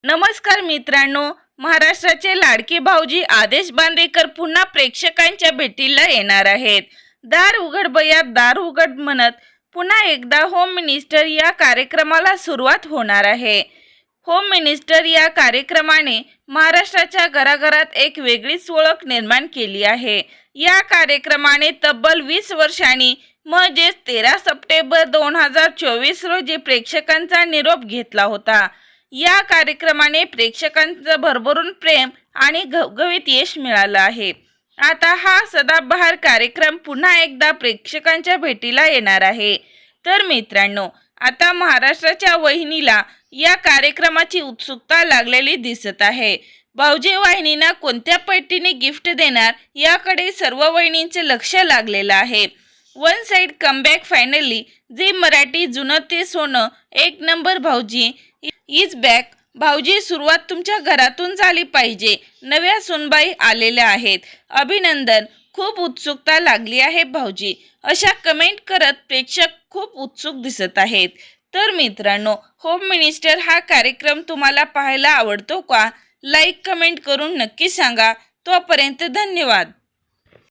नमस्कार मित्रांनो, महाराष्ट्राचे लाडके भाऊजी आदेश बांदेकर पुन्हा प्रेक्षकांच्या भेटीला येणार आहेत. दार उघड बया दार उघड म्हणत पुन्हा एकदा होम मिनिस्टर या कार्यक्रमाला सुरुवात होणार आहे. होम मिनिस्टर या कार्यक्रमाने महाराष्ट्राच्या घराघरात एक वेगळीच ओळख निर्माण केली आहे. या कार्यक्रमाने तब्बल 20 वर्षांनी म्हणजेच 13 सप्टेंबर 2024 रोजी प्रेक्षकांचा निरोप घेतला होता. या कार्यक्रमाने प्रेक्षकांचं भरभरून प्रेम आणि घवघवीत यश मिळालं आहे. आता हा सदाबहार कार्यक्रम पुन्हा एकदा प्रेक्षकांच्या भेटीला येणार आहे. तर मित्रांनो, आता महाराष्ट्राच्या वहिनीला या कार्यक्रमाची उत्सुकता लागलेली दिसत आहे. भाऊजी वाहिनींना कोणत्या पद्धतीने गिफ्ट देणार याकडे सर्व वहिनींचे लक्ष लागलेलं आहे. One side comeback finally Zee Marathi जुनं ते सोनं एक नंबर भाऊजी इज बॅक. भाऊजी सुरुवात तुमच्या घरातून झाली पाहिजे. नव्या सुनबाई आलेल्या आहेत. अभिनंदन. खूप उत्सुकता लागली आहे भाऊजी, अशा कमेंट करत प्रेक्षक खूप उत्सुक दिसत आहेत. तर मित्रांनो, होम मिनिस्टर हा कार्यक्रम तुम्हाला पाहायला आवडतो का? लाईक कमेंट करून नक्की सांगा. तोपर्यंत धन्यवाद.